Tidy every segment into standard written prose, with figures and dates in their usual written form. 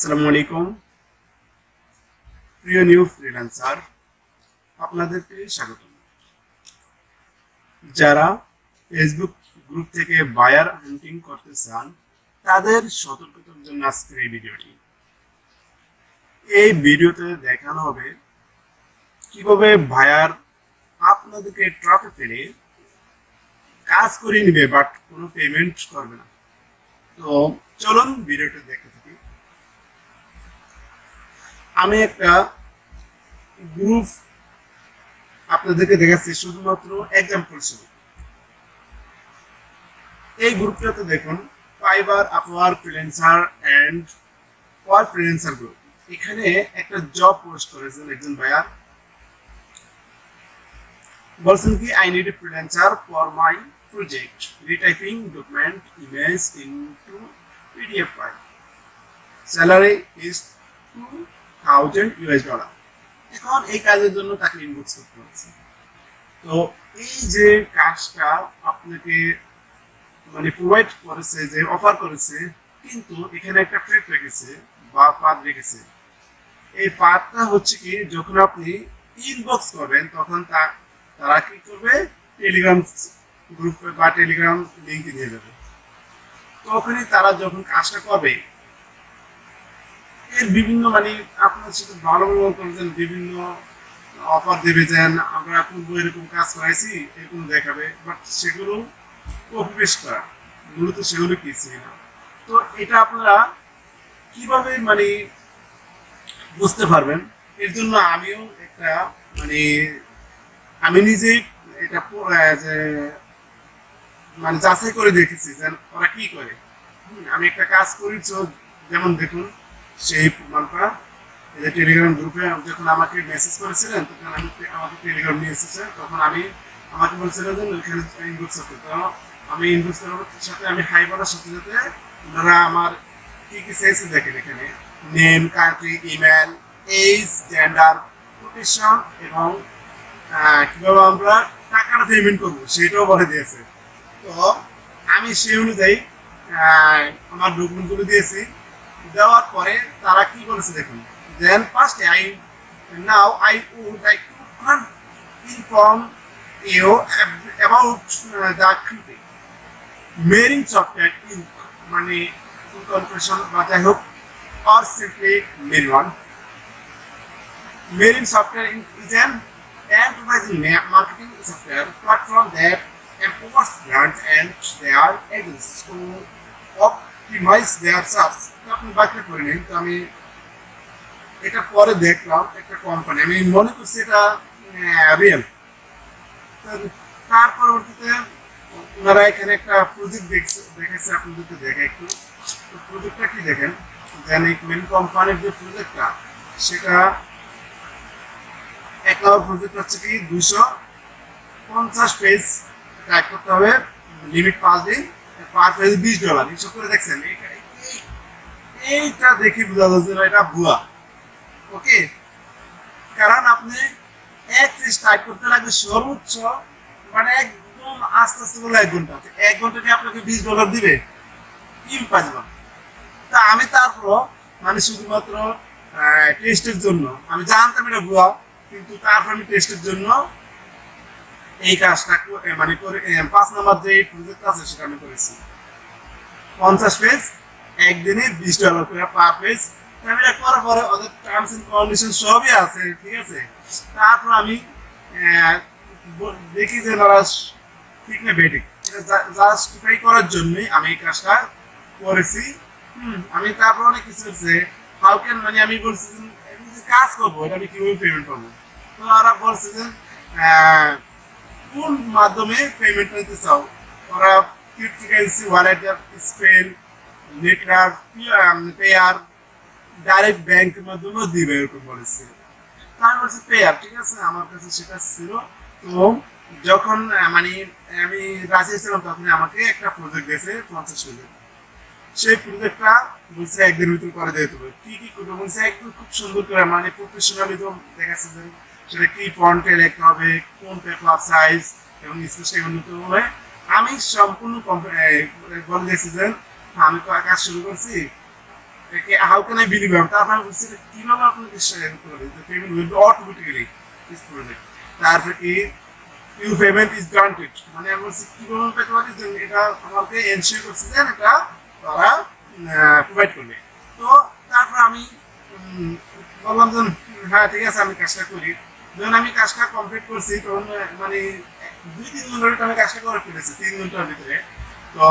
আসসালামু আলাইকুম প্রিয় নিউ ফ্রিল্যান্সার, আপনাদেরকে স্বাগত। যারা ফেসবুক গ্রুপ থেকে বায়ার হান্টিং করতে চান তাদের সতর্কতার জন্য আজকের এই ভিডিওটি। এই ভিডিওতে দেখানো হবে কিভাবে বায়ার আপনাদেরকে ট্রাফে ফেলে কাজ করে নিবে বাট কোনো পেমেন্ট করবে না। তো চলুন ভিডিওটা দেখতে থাকি। আমি একটা গ্রুপ আপনাদেরকে দেখাচ্ছি শুধুমাত্র এক্সাম্পল শুধু। এই গ্রুপটাতে দেখুন Fiverr, Upwork, freelancer and work freelancer group. এখানে একটা জব পোস্ট করেছেন একজন বায়ার, বলছেন কি I need a freelancer for my project, retyping document image into PDF file, salary is $2000। এখন এই কাজের জন্য তাকে ইনবক্স করতে হচ্ছে। তো এই যে কাজটা আপনাকে মানে প্রোভাইড করেছে, যে অফার করেছে, কিন্তু এখানে একটা ট্রেক রেখেছে বা পাথ রেখেছে। এই পাথটা হচ্ছে কি, যখন আপনি ইনবক্স করবেন তখন তারা কি করবে, টেলিগ্রাম গ্রুপে বা টেলিগ্রাম লিঙ্কে দিয়ে দেবে। তখনই তারা যখন কাজটা করবে এর বিভিন্ন মানে আপনার সাথে ভালো করেছেন, বিভিন্ন অফার দেবে, যেন আমরা পূর্ব এরকম কাজ করাইছি এরকম দেখাবে, বাট সেগুলো কপি পেস্ট করা, মূলত সেগুলো কিছুই না। তো এটা আপনারা কিভাবে মানে বুঝতে পারবেন, এর জন্য আমিও একটা মানে আমি নিজেই এটা যে মানে যাচাই করে দেখেছি যে ওরা কি করে। আমি একটা কাজ করি, যেমন দেখুন সেই প্রমাণটা টেলিগ্রাম গ্রুপে যখন আমাকে মেসেজ করেছিলেন তখন আমি আমাকে টেলিগ্রাম নিয়ে এসেছে, তখন আমি আমাকে বলছিলেন যে ওইখানে ইনবক্স করতে। তো আমি ইনবক্স করার সাথে আমি হাই বলার সাথে সাথে ওনারা আমার কি কি চেয়েছে দেখেন, এখানে name, country, email, age, gender, profession এবং কিভাবে আমরা টাকাটা পেমেন্ট করবো সেটাও বলে দিয়েছে। তো আমি সেই অনুযায়ী আমার ডকুমেন্টগুলো দিয়েছি। দেওয়ার পরে তারা কি বলেছে দেখুন, দেন first I would like to inform you about the country Marine Software Inc. মানে ইনকর্পোরেশন বা যাই হোক, or simply Marine. Marine Software Inc. is an enterprising marketing software platform that empowers brands and their agents to optimize their search. আপনি বাকি করে নিন। তো আমি এটা পরে দেখলাম একটা কোম্পানি, আমি মনে করছি এটা রিয়েল। তার পরবর্তীতে ওনারা এখানে একটা প্রজেক্ট দেখেছে, আপনাদেরকে দেখে একটু প্রজেক্টটা কি দেখেন, যেন মেন কোম্পানির যে প্রজেক্টটা সেটা 1 নম্বর প্রজেক্ট হচ্ছে কি 250 পেজ টাইপ করতে হবে, লিমিট 5 দিন, পার পেজ $20। হিসাব করে দেখছেন, এইটা দেখি বোঝা যাচ্ছে এটা ভুয়া। ওকে, কারণ আপনি এক পেজ টাইপ করতে লাগবে সর্বোচ্চ মানে একদম আস্তে আস্তে বলে 1 ঘন্টা। 1 ঘন্টা কি আপনাকে $20 দিবে? ইম্পসিবল। তা আমি তারপর মানে শুধুমাত্র টেস্টের জন্য, আমি জানতাম এটা ভুয়া, কিন্তু তারপর আমি টেস্টের জন্য এই কাজটা মানে করে 5 নম্বর যে প্রজেক্ট আছে সেটা আমি করেছি। 50 পেজ, একদিনে $20 করে পার পেজ। আমি এটা করার পরে ওদের টার্মস এন্ড কন্ডিশন সবই আছে, ঠিক আছে। তারপর আমি দেখি যে ওরা ঠিক না বেঠিক, এটা জাস্টিফাই করার জন্যই আমি এই কাজটা করেছি। আমি তারপর অনেক কিছু হচ্ছে হাউ ক্যান মানে আমি বলছি যে কাজ করবো, এটা আমি কিভাবে পেমেন্ট করবো। তো ওরা বলছে যে কোন মাধ্যমে পেমেন্ট নিতে চাও, ওরা cryptocurrency, wallet, Spain, network, pair, direct ব্যাংকের মাধ্যমে দিবে এরকম বলেছে। আমি বলছি পেয়ার, ঠিক আছে, আমার কাছে সেটা ছিল। তো যখন মানে আমি রাজি ছিলাম তখন আমাকে একটা প্রজেক্ট দিয়েছে 50 পেজের। সেই প্রজেক্টটা বলছে একদিন ভিতরে করে দিতে হবে। কি কি করবে বলছে, একদম খুব সুন্দর করে মানে প্রফেশনালিজম দেখাচ্ছে যে সেটা কি ফন্টে লিখতে হবে, কোন পেপার সাইজ এবং স্পেসটা উন্নত হবে। আমি সম্পূর্ণ বলে দিয়েছি যে আমি তো কাজ শুরু করছি, হাউ ক্যান আই বিলিভ তারপর বলছি কিভাবে আপনাকে শেয়ার করে payment will be automatically this project তারপর কি ইউর পেমেন্ট ইজ গ্রান্টেড মানে আমি বলছি কিভাবে পেতে পারি যে এটা আমাকে এনশিওর করছে যে এটা তারা প্রোভাইড করবে। তো তারপর আমি বললাম যে হ্যাঁ ঠিক আছে আমি কাজটা করি। যখন আমি কাজটা কমপ্লিট করছি তখন মানে 2-3 ঘন্টার আমি কাজটা করে ফেলেছি 3 ঘন্টার ভিতরে। তো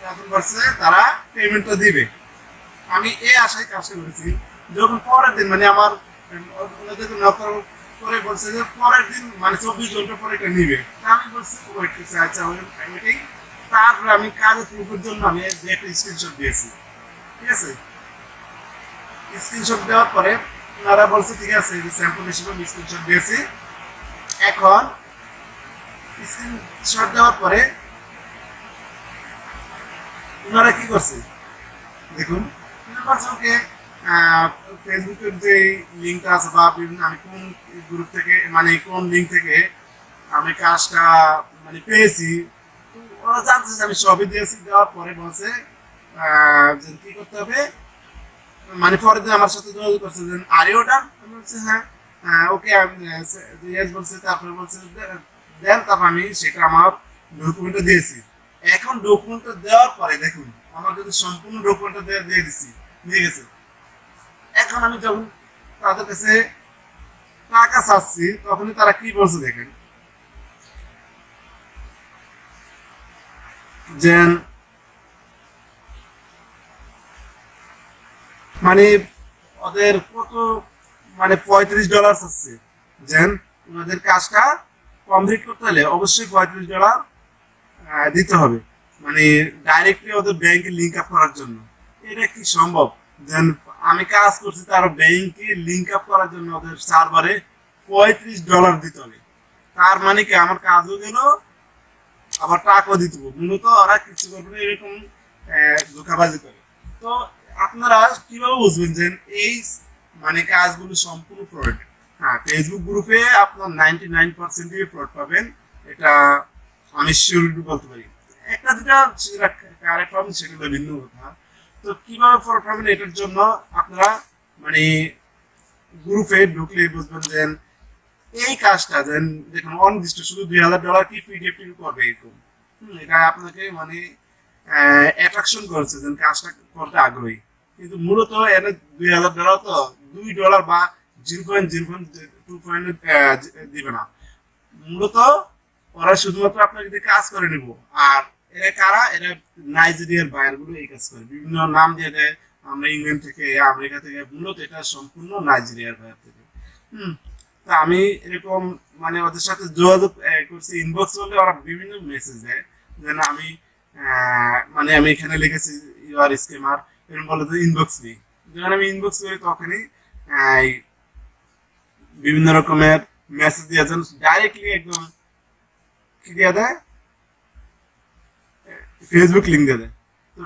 এখন বলছে তারা পেমেন্টটা দিবে, আমি এই আশায় কাজটা করেছি। যখন পরের দিন মানে আমার ওনাদেরকে নকল করে বলছে যে পরের দিন মানে 24 ঘন্টা পরে এটা নিবে, আমি বলছি ওয়েট করছি আচ্ছা ওয়েটিং। তারপরে আমি কাজের প্রুফের জন্য আমি একটা স্ক্রিনশট দিয়েছি, ঠিক আছে। স্ক্রিনশট দেওয়ার পরে ওনারা বলছে ঠিক আছে স্যাম্পল হিসেবে আমি স্ক্রিনশট দিয়েছি। এখন স্ক্রিনশট দেওয়ার পরে ওনারা কি করছে দেখুন, ওকে ফেসবুকের যে লিঙ্কটা আছে বা বিভিন্ন আমি কোন গ্রুপ থেকে মানে কোন লিঙ্ক থেকে আমি কাজটা মানে পেয়েছি ওরা জানছে যে আমি সবই দিয়েছি। দেওয়ার পরে বলছে যে কি করতে হবে মানে পরের দিন আমার সাথে যোগাযোগ করছে যে আর ওটা আমি বলছি হ্যাঁ ওকে ইয়েস বলছে। তারপরে বলছে দেন, তারপর আমি সেটা আমার ডকুমেন্টটা দিয়েছি। এখন ডকুমেন্টটা দেওয়ার পরে দেখুন আমার যদি সম্পূর্ণ ডকুমেন্টটা দিয়ে দিচ্ছি দিয়ে গেছে। এখন আমি যখন তাদের কাছে টাকা চাচ্ছি তখনই তারা কি বলছে দেখেন যে মানে ওদের কত মানে $35 চাচ্ছে, যে ওনাদের কাজটা কমপ্লিট করতে হলে অবশ্যই $35 দিতে হবে মানে ডাইরেক্টলি ওদের ব্যাংকে লিঙ্ক আপ করার জন্য। এটা কি সম্ভব? দেন আমি কাজ করছি তার ব্যাংকে লিঙ্ক আপ করার জন্য ওদের সার্ভারে $35 দিতে হবে। তার মানে কি আমার কাজও গেল আবার টাকাও দিতে হবে। মূলত ওরা কিছু করবে না, এরকম ধোঁকাবাজি করে। তো আপনারা কিভাবে বুঝবেন যে এই মানে কাজগুলো সম্পূর্ণ ফ্রড? হ্যাঁ, ফেসবুক গ্রুপে আপনার 99% ফ্রড পাবেন, এটা আমি শিওরিটি বলতে পারি। একটা দুটা কারেক্ট পাবেন সেগুলো ভিন্ন কথা। তো কিভাবে ফ্রড পাবেন এটার জন্য আপনারা মানে গ্রুপে ঢুকলে বুঝবেন যে এই কাজটা দেন দেখুন অনির্দিষ্ট শুধু $2000 কি পিডিএফ করবে এরকম। এটা আপনাকে মানে অ্যাট্রাকশন করছে যে কাজটা করতে আগ্রহী, কিন্তু মূলত এর $2000 তো $2 বা 0.02 দিবে না। মূলত ওরা শুধুমাত্র আপনাকে যদি কাজ করে নিব। আর এরা কারা? এরা নাইজেরিয়ার বায়ার গুলো এই কাজ করে, বিভিন্ন নাম দিয়ে দেয় আমরা ইংল্যান্ড থেকে আমেরিকা থেকে, মূলত এটা সম্পূর্ণ নাইজেরিয়ার বায়ার থেকে। তা আমি এরকম মানে ওদের সাথে যোগাযোগ করছি ইনবক্স বলে, ওরা বিভিন্ন মেসেজ দেয় যেন আমি মানে আমি এখানে লিখেছি ইউআর স্কেমার এরকম বলে যে ইনবক্স নেই। যখন আমি ইনবক্স করি তখনই বিভিন্ন রকমের মেসেজ দিয়ে দেন, ডাইরেক্টলি একদম কি দিয়ে দেয় ফেসবুক লিঙ্ক দিয়ে দেয়, তো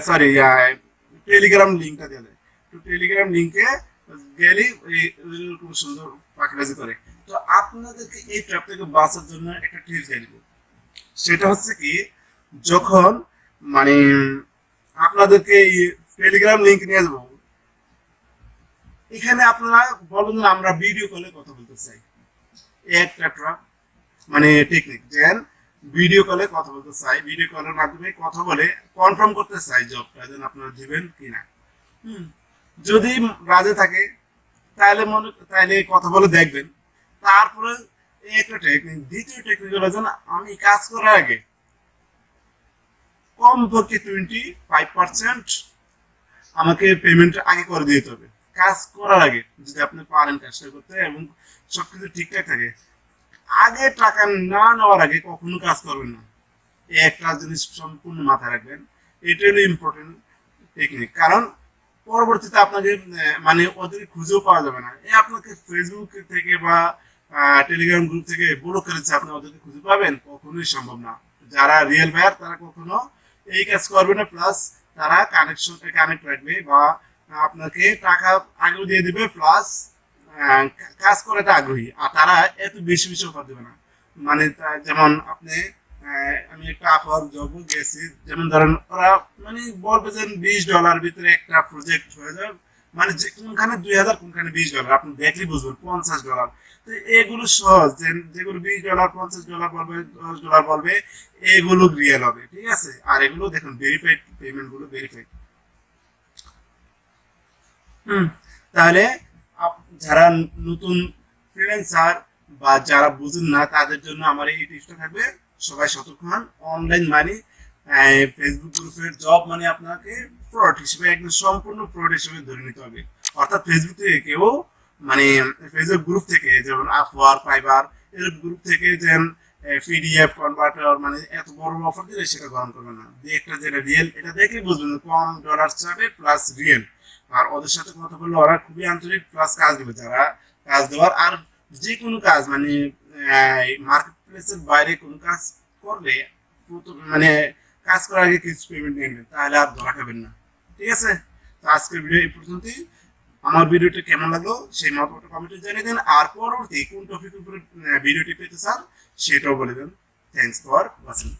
সরি টেলিগ্রাম লিঙ্কটা দিয়ে দেয়। তো টেলিগ্রাম লিঙ্কে গেলেই খুব সুন্দর পাখিবাজি করে। তো আপনাদেরকে এই ট্র্যাপ থেকে বাঁচার জন্য একটা টিপস দিয়ে দিব, সেটা হচ্ছে কি যখন মানে আপনাদেরকে এই টেলিগ্রাম লিঙ্ক নিয়ে যাবো, এখানে আপনারা বলুন আমরা ভিডিও কলে কথা বলতে চাই। একটা ট্র্যাপ মানে টেকনিক যে ভিডিও কলে কথা বলতে চাই, ভিডিও কলের মাধ্যমে কথা বলে কনফার্ম করতে চাই জবটা যেন আপনারা দিবেন কিনা। যদি রাজে থাকে তাহলে কথা বলে দেখবেন। তারপরে একটা টেকনিক, দ্বিতীয় টেকনিক হলো যেন আমি কাজ করার আগে কমপক্ষে 25% আমাকে পেমেন্ট আগে করে দিতে হবে। কাজ করার আগে যদি আপনি পারেন কাজটা করতে এবং সবকিছু ঠিকঠাক থাকে, আগে টাকা না নেওয়ার আগে কখনো কাজ করবেন না। এই একটা জিনিস সম্পূর্ণ মাথায় রাখবেন, এটা হলো ইম্পর্টেন্ট টেকনিক। কারণ পরবর্তীতে আপনাকে মানে ওদের খুঁজেও পাওয়া যাবে না। আপনাকে ফেসবুক থেকে বা টেলিগ্রাম গ্রুপ থেকে বড় করেছে, আপনি ওদেরকে খুঁজে পাবেন কখনোই সম্ভব না। যারা রিয়েল বায়ার তারা কখনো এই কাজ করবে না, প্লাস তারা কানেক্ট রাখবে বা আপনাকে টাকা আগেও দিয়ে দিবে, প্লাস কাজ করাটা আগ্রহী। আর তারা এত বেশি বেশি অফার দেবে না। মানে যেমন আপনি আমি একটা আফার জব গেছি, যেমন ধরেন ওরা মানে বলবে যে $20 ভিতরে একটা প্রজেক্ট হয়ে যাবে, মানে যে কোনখানে 2000 কোনখানে $20, আপনি দেখলে বুঝবেন $50। তো এগুলো সহজ, যেগুলো $20 $50 বলবে, $10 বলবে, এগুলো রিয়েল হবে, ঠিক আছে। আর এগুলো দেখুন ভেরিফাইড পেমেন্ট গুলো ভেরিফাইড। হুম, তাহলে যারা নতুন ফ্রিল্যান্সার বা যারা বুঝেন না তাদের জন্য আমার এই টিপসটা থাকবে, সবাই সতর্ক হন। অনলাইন মানে ফেসবুক গ্রুপের জব মানে আপনাকে ফ্রড হিসেবে, একদম সম্পূর্ণ ফ্রড হিসেবে ধরে নিতে হবে। অর্থাৎ ফেসবুক থেকে কেউ মানে ফেসবুক গ্রুপ থেকে, যেমন আপওয়ার্ক, ফাইবার, এরকম গ্রুপ থেকে যেন পিডিএফ কনভার্টার মানে এত বড় অফার দিলে সেটা গ্রহণ করবে না। একটা যেটা রিয়েল, এটা দেখে বুঝবেন কম ডলার চাবে প্লাস রিয়েল। আর ওদের সাথে কথা বললে ওরা খুবই আন্তরিক, প্লাস কাজ দেবে, যারা কাজ দেওয়ার। আর যে কোনো কাজ মানে মার্কেট প্লেসের বাইরে কোনো কাজ করলে মানে কাজ করার আগে কিছু পেমেন্ট নিয়ে নেবেন, তাহলে আর ধরা খাবেন না, ঠিক আছে। তো আজকের ভিডিও এই পর্যন্তই। আমার ভিডিওটা কেমন লাগলো সেই মতামতটা কমেন্টে জানিয়ে দেন, আর পরবর্তী কোন টপিকের উপরে ভিডিওটি পেতে চান সেটাও বলে দেন। Thanks for watching.